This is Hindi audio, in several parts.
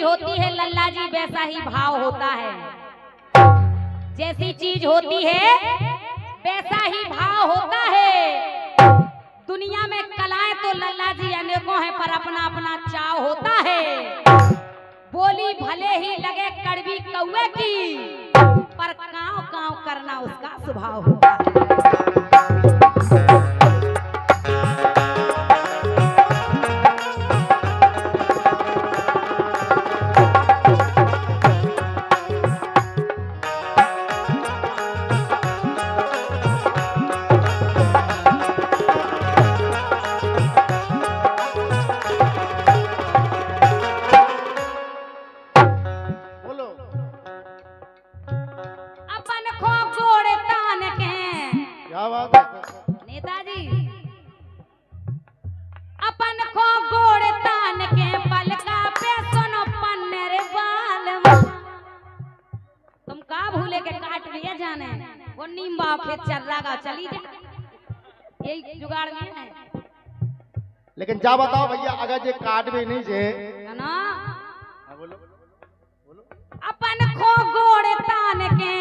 चीज होती है लल्ला जी वैसा ही भाव होता है। जैसी चीज होती है वैसा ही भाव होता है। दुनिया में कलाएं तो लल्ला जी अनेकों हैं पर अपना अपना चाव होता है। बोली भले ही लगे कड़वी कौवे की पर कांव कांव करना उसका स्वभाव होता है। नेताजी अपन को गोड़ तान के पलका पे सुनो पन्नेर बाल। तुम का भूले के काट लिए जाने वो नींबा खेत चल रहा चली जा यही जुगाड़ में है। लेकिन जा बताओ भैया अगर ये काट भी नहीं जे ना अपन को गोड़ तान के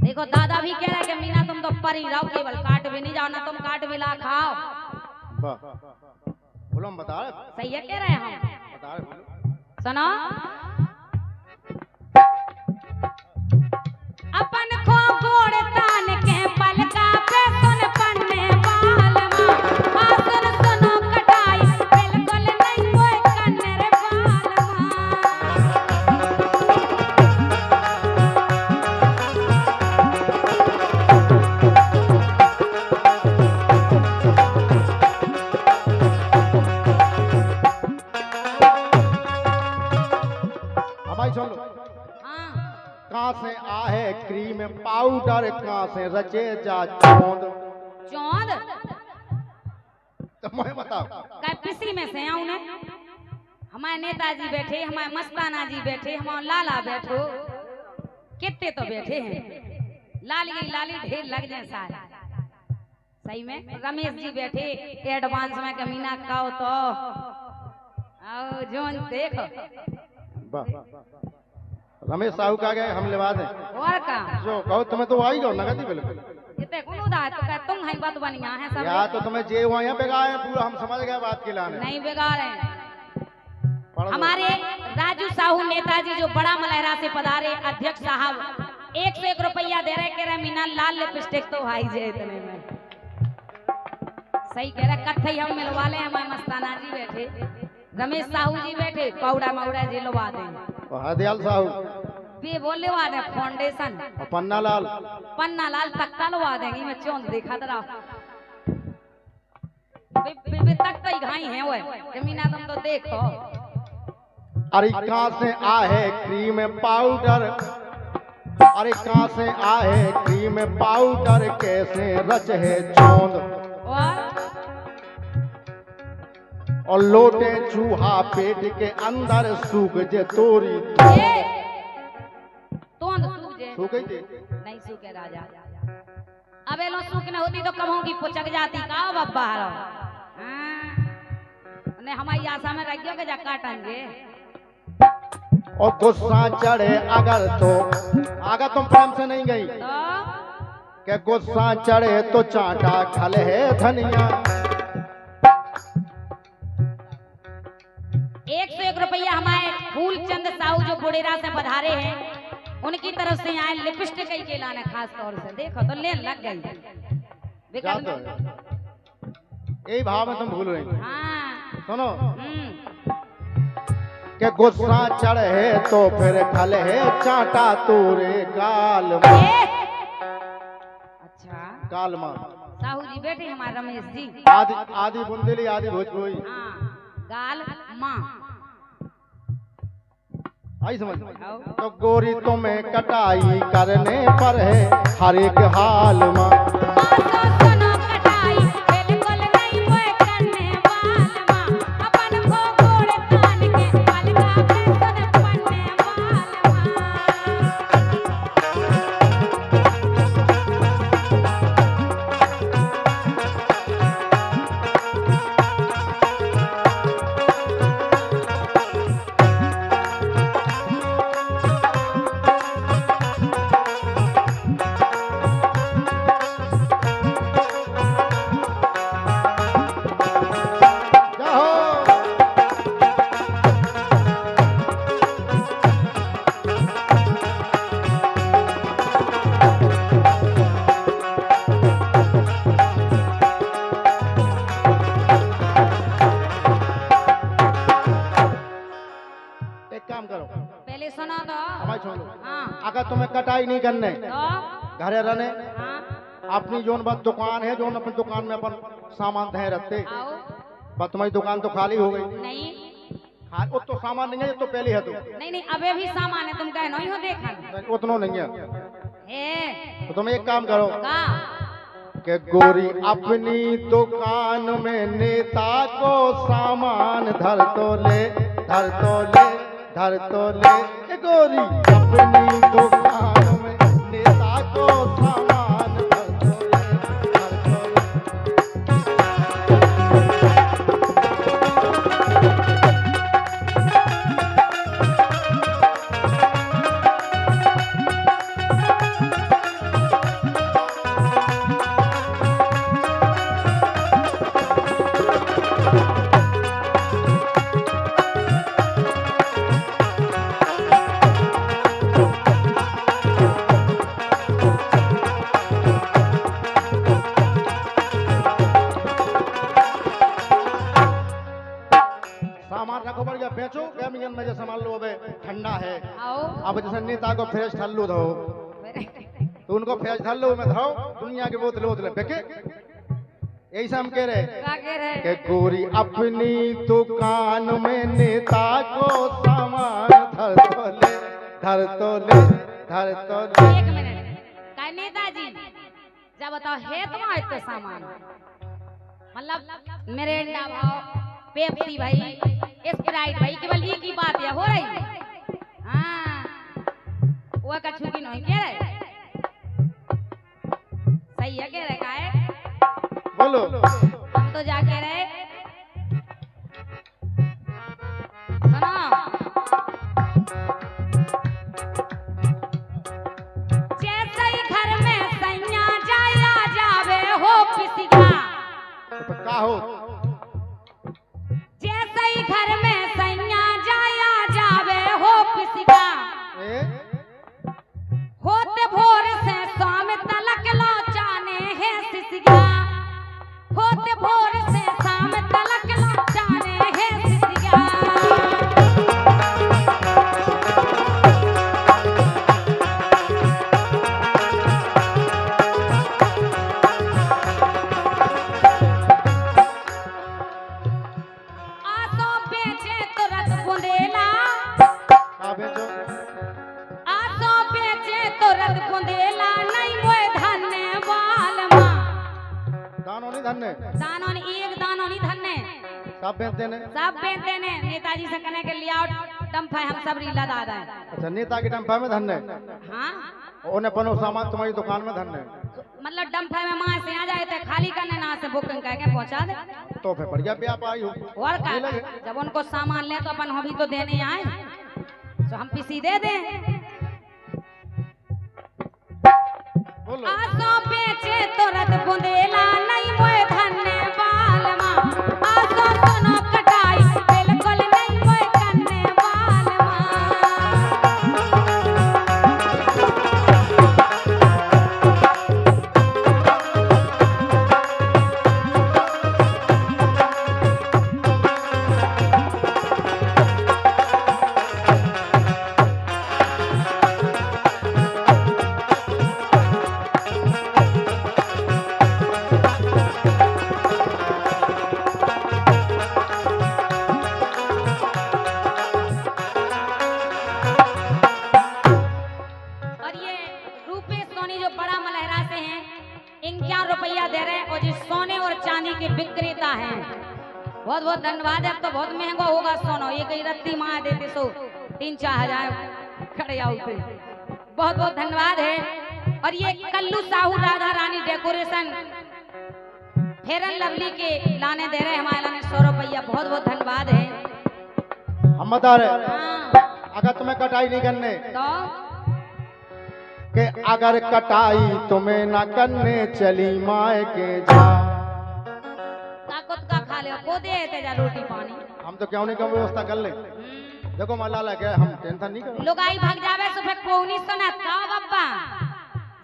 देखो दादा भी कह रहा है कि मीना तुम तो परी रहो केवल काट भी नहीं जाओ ना तुम काट भी ला खाओ। बोलो हम बता रहे सही है कह रहे हैं हम बता रहे बोलो। सुनो अपन को गोड़ तान के पलका पे सुन पन्ने बाल मां आसन सुनो कटाई बिल्कुल नहीं कोई कन्ने बाल कहाँ से आहे क्रीम पाउडर कहाँ से रचे जा चौंद चौंद तो मैं बताओ क्या पिसी में से आऊं ने हमारे नेताजी बैठे हमारे मस्ताना जी बैठे हमारे लाला बैठो कितने तो बैठे हैं लाली ढेर लग जाए सारे सही में रमेश जी बैठे एडवांस में कमीना काओ तो आओ जोन देखो रमेश साहू का गए हम लेवा दें और का जो कहो तुम्हें तो आई गो नगदी बिल्कुल इतने कोनो दा तो क्या तुम है बात बनिया है सब या तो तुम्हें जे हुआ यहाँ बेगा है पूरा हम समझ गए बात के लाने नहीं बिगाड़ है। हमारे राजू साहू नेताजी जो बड़ा मलहरा से पधारे अध्यक्ष साहब 101 रुपया दे रहे कह रहे मीना लाल लिपस्टिक तो भाई जे इतने में सही कह रहे कत्थई हम मिलवा ले हमारे मस्ताना जी बैठे रमेश साहू जी बैठे पाउडा माउडा जी लवा दें हरदयाल साहू भी बोले वादे फाउंडेशन पन्ना लाल तक्का लवा देंगे मैं चौंद देखा दरा बे तक ही घाई है वो जमीना तुम तो देखो अरे कहाँ से आहे क्रीम पाउडर अरे कहाँ से आहे क्रीम पाउडर कैसे रच है चौंद और लोटे चूहा पेट के अंदर सूख जे तोरी सूख नहीं सूखे राजा अब एलो सूख न होती तो कब की पुचक जाती का बब्बा ने हमारी आशा में रख के जा काटेंगे और गुस्सा चढ़े अगर तुम प्रेम से नहीं गई तो क्या गुस्सा चढ़े तो चाटा खल है धनिया 101 रुपया हमारे फूलचंद साहू जो बुढ़ेरा से पधारे हैं उनकी तरफ से आए लिपस्टिक के लाने खास तौर से देखो तो लेन लग गई यही भाव में तुम भूल रही हाँ सुनो के गुस्सा चढ़े तो फिर खल है चाटा तोरे गाल में अच्छा गाल मां साहू जी बेटे हमारे रमेश जी आदि बुंदेली आदि भोजपुरी हाँ गाल मां आई समझ तो गोरी तुम्हें कटाई करने पर है हर एक हाल मां काम करो, पहले सुना दो। हमारी छोड़ दो। हाँ अगर तुम्हें कटाई नहीं करने, तो घरे रहने, हाँ अपनी जोन बस दुकान है, जोन अपनी दुकान में अपन सामान धे रखते, आओ। बस तुम्हारी दुकान तो खाली हो गई। नहीं हाँ, वो तो सामान नहीं है, ये तो पहले है तो नहीं नहीं, अबे भी सामान है, तुम कहे नहीं हो देखा उतना नहीं है। है तो तुम एक काम करो का कि गोरी अपनी दुकान में नेता को सामान धर तो ले, धर तो ले, धर तो ले। ए गोरी अपनी दुकान में नेता को सामान धर तो ले, धर तो ले। सामान रखो बढ़िया, बेचो कैमियन में, जैसे मान लो अब ठंडा है, आओ। अब जैसे नेता को फ्रेश ठल्लू दो, तो उनको फ्रेश ठल्लू में धरो, दुनिया की बोतल बोतल फेंके। यही से हम कह रहे क्या कह रहे कि गोरी अपनी दुकान में नेता को सामान धर तो ले, धर तो ले, धर तो ले। एक मिनट का नेताजी जब बताओ है तुम्हारा इतना सामान, मतलब मिरिंडा भाव, पेप्सी भाई, स्प्राइट भाई, केवल एक ही बात है हो रही। हाँ वो का छुपी नहीं कह रहे, सही है कह रहे का है। बोलो हम तो जा कह रहे सुनो, जैसे ही घर में सैया जाया जावे हो पिसिया, तो का हो, जैसे ही घर में सैया जाया जावे हो पिसिया, ए? होते भोर से शाम तलक लो जाने है सिसिया, होते भोर से शाम तलक लो जाने है सिसिया। आसो बेचे तुरंत बुंदेला, का बेचो, आसो बेचे तुरंत बुंदेला, नहीं मोए धन्य बाल माँ, दानो नहीं धन्ने, दानों ने एक दानों नहीं धन्य, सब बेचते ने। सब बेचते ने। नेताजी से कहने के लिया डंप है, हम सब रीला दादा है। अच्छा, नेता की डंफा में धन्ने, हाँ उन्हें पनो सामान तुम्हारी दुकान में धन्ने, मतलब डंप है में माँ से आ जाए तो खाली करने ना से बुकिंग करके पहुंचा दे। तो फिर बढ़िया व्यापारी हो। और का जब उनको सामान ले तो अपन हम भी तो देने आए, तो हम पीसी दे दें। बोलो आसो बेचे तुरंत बुंदेला, नहीं मोए धन्य बाल माँ, आसो सुनो कटाई बिल्कुल नहीं मोए धन्य बाल माँ। और ये रूपेश सोनी जो बड़ा मलहरा से हैं, 51 रुपया दे रहे हैं, और जो सोने और चांदी के विक्रेता हैं, बहुत बहुत धन्यवाद है। अब तो बहुत महंगा होगा सोना, ये कई रत्ती माँ देते सो 3-4 हजार खड़े आउते, बहुत बहुत धन्यवाद है। और ये कल्लू साहू राधा रानी डेकोरेशन फेरन लवली के लाने दे रहे हैं हमारे लाने 100 रुपया, बहुत बहुत धन्यवाद है। हम बता रहे, हाँ अगर तुम्हें कटाई नहीं करने, तो कि अगर कटाई तुम्हें न करने चली माए के जा, ताकत का खा ले को दे तेजा रोटी पानी। हम तो क्यों नहीं कम व्यवस्था कर ले। देखो माला क्या, हम टेंशन नहीं कर। लुगाई भाग जावे सो फिर कोनी सुना का बब्बा,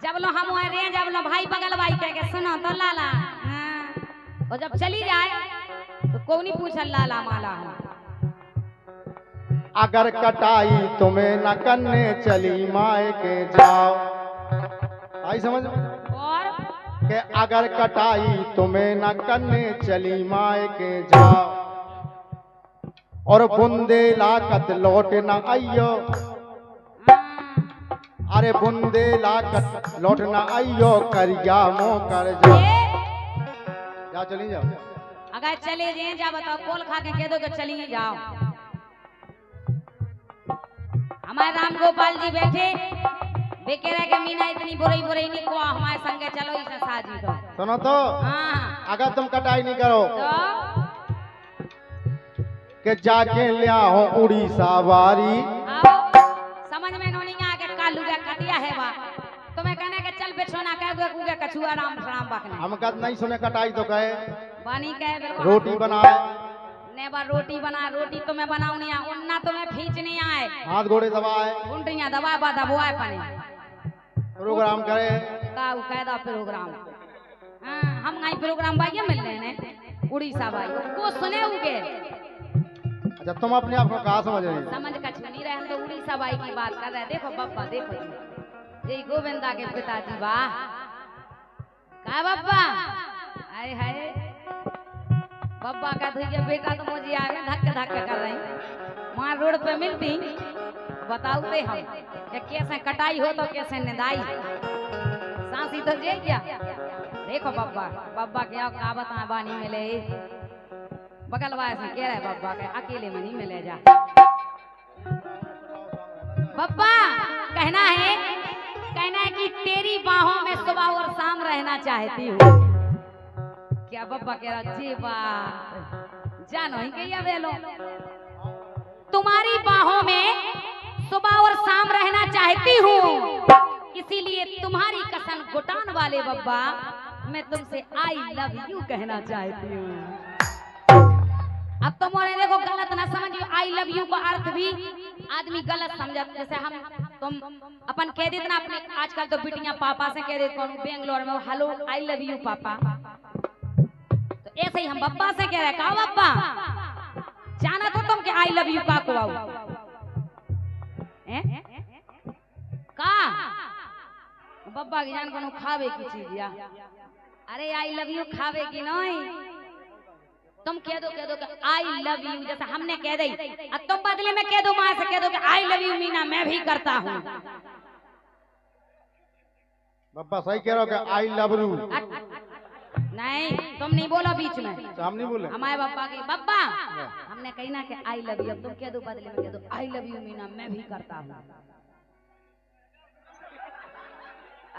जब लो हम रे, जब लो भाई बगल भाई कह के सुनो तो लाला, हाँ। और जब चली जाए तो कोनी पूछल लाला माला, अगर कटाई तुम्हें न करने चली माए के जाओ। आई समझ में और कि अगर कटाई तुम्हें न करने चली माए के जाओ, और बुंदे लाकत लौट न आइयो, अरे बुंदे लाकत लौट न आइयो, करिया मो कर जाओ। जा चली जाओ। अगर चले जाए जा बताओ, कोल खा के कह दो कि चलिए जाओ। हमारे राम गोपाल जी बैठे बेके रह के मीना इतनी बुराई बुराई नहीं को हमारे संगे चलो इसे साजी दो। सुनो तो, हाँ अगर तुम कटाई नहीं करो तो कि जाके लिया हो उड़ीसा वारी, आओ समझ में नहीं आके कालू का कटिया है बा तुम्हें कहने के चल बिछोना कह कुगे कछुआ राम राम बकने। हम कद नहीं सुने कटाई तो कहे बानी कहे रोटी बनाए, ने बार रोटी बना, रोटी तुम्हें बनाऊ नहीं आए, उन्ना तुम्हें खींच नहीं आए, हाथ घोड़े दबाए, घुंटियां दबा बा दबवाए पानी प्रोग्राम करे का वो कहदा प्रोग्राम। हाँ, हम नहीं प्रोग्राम भाई मिल रहे हैं उड़ीसा भाई को सुने उगे। अच्छा तुम अपने आप को कहा समझ रही? समझ कछ नहीं रहे, हम तो उड़ीसा भाई की बात कर रहे हैं। देखो बप्पा देखो जी गोविंदा के पिताजी वाह का बप्पा आए हाय बब्बा का धुइया बेटा तो मुझे आगे धक्के धक्के कर रही वहां रोड पे मिलती बताओ ते हम कि कैसे कटाई हो तो कैसे निदाई सांसी तो जे क्या। देखो बब्बा बब्बा क्या का बता बानी मिले बगल वाले से कह रहे बब्बा के अकेले में नहीं मिले जा। बब्बा कहना है कि तेरी बाहों में सुबह और शाम रहना चाहती हूँ। क्या बब्बा कह रहा जी बात जानो ही कहिया वेलो तुम्हारी बाहों में सुबह और शाम रहना चाहती हूँ, इसीलिए तुम्हारी कसम घुटान वाले बब्बा मैं तुमसे आई लव यू कहना चाहती हूँ। अब तुम्हारे देखो गलत ना समझियो, आई लव यू का अर्थ भी आदमी गलत समझा। जैसे हम तुम अपन कह देते ना अपने आजकल तो बिटियां पापा से कह देते बेंगलोर में हेलो आई लव यू पापा, तो ऐसे ही हम बब्बा से कह रहे का बब्बा जाना तो तुम के आई लव यू का को आओ का बब्बा की जान को खावे की चीज या अरे आई लव यू खावे की नहीं तुम कह दो कि आई लव यू जैसा हमने कह दी, अब तुम बदले में कह दो माँ से कह दो कि आई लव यू मीना मैं भी करता हूँ। बब्बा सही कह रहे हो कि आई लव यू नहीं तुम नहीं बोलो बीच में, तो हम नहीं बोले हमारे बब्बा की बब्बा हमने कही ना कि आई लव यू, तुम कह दो बदले में कह दो आई लव यू मीना मैं भी करता हूँ।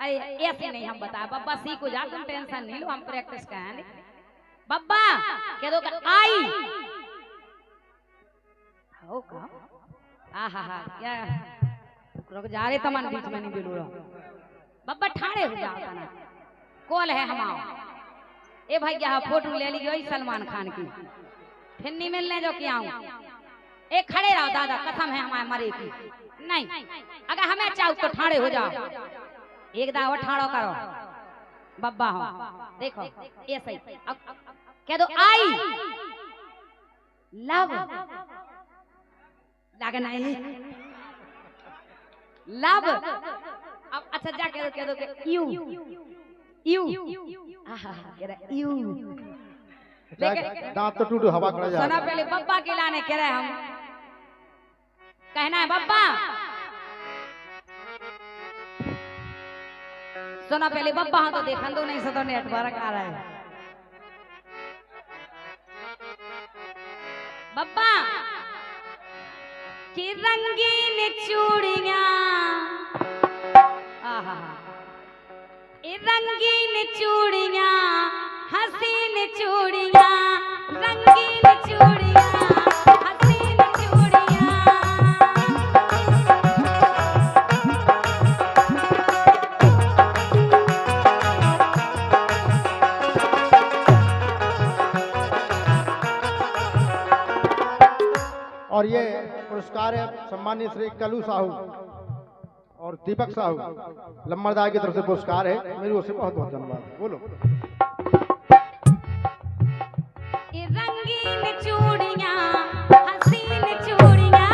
ऐसे नहीं हम बताया बब्बा सीखो जा तुम टेंशन नहीं लो हम प्रैक्टिस करेंगे। बब्बा कह दो आई हो का आहा हा क्या रुक जा रे तमन बीच में नहीं बिलू बब्बा ठाड़े हो जाओ तना कॉल है हम आओ ए भैया फोटो ले ली वही सलमान खान की फिर नहीं मिलने जो क्या आऊं एक खड़े रहो दादा कसम है हमारे मरे की नहीं अगर हमें चाहो तो ठाड़े हो जाओ एक दाव ठाड़ो करो बब्बा हो देखो ऐसे ही कह दो आई लव लगना है लव अब अच्छा जा कह दो कि यू यू यू दांत तो टूटू हवा कर जा। सुना पहले बब्बा के लाने कह रहे हम कहना है बब्बा सुना पहले बब्बा हाँ तो देखा दो नहीं से तो नेटवर्क आ रहा है बब्बा की रंगीन चूड़ियां आहा रंगीन चूड़ियां हसीन चूड़ियां रंगीन चूड़ियां हसीन चूड़ियां और ये पुरस्कार है सम्मानीय श्री कलू साहू और दीपक साहू लम्बरदार की तरफ से पुरस्कार है, मेरी ओर से बहुत बहुत धन्यवाद। बोलो रंगीन चूड़ियां हसीन चूड़ियां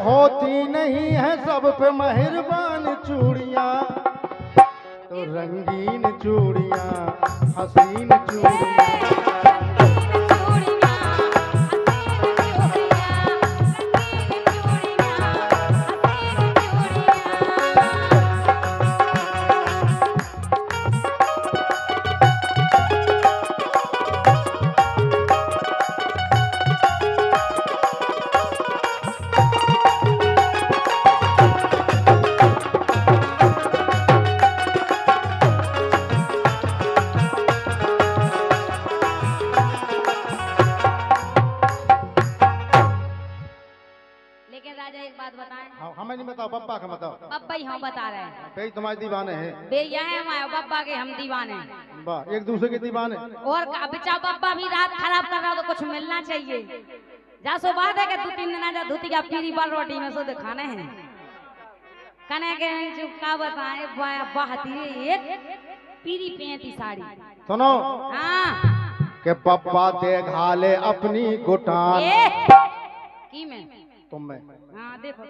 होती नहीं है सब पे मेहरबान चूड़ियाँ, तो रंगीन चूड़ियाँ, हसीन चूड़ियाँ। लेकिन राजा एक बात बताएं। हाँ, हमें नहीं बताओ, बब्बा का बताओ। बब्बा ही हम बता रहे हैं। भाई तुम्हारे दीवाने हैं। भैया है हमारे बब्बा के, हम दीवाने हैं। वाह, एक दूसरे के दीवाने। और बेचा बब्बा भी रात खराब कर रहा हो तो कुछ मिलना चाहिए। जा सो बात है कि 2-3 दिन आजा धोती का पीरी बाल रोटी में सो दिखाने हैं। कने के का बताए बहती एक पीरी पेंती साड़ी। सुनो हाँ के पप्पा देखा ले अपनी गुटान। की में तुम में। हाँ देखो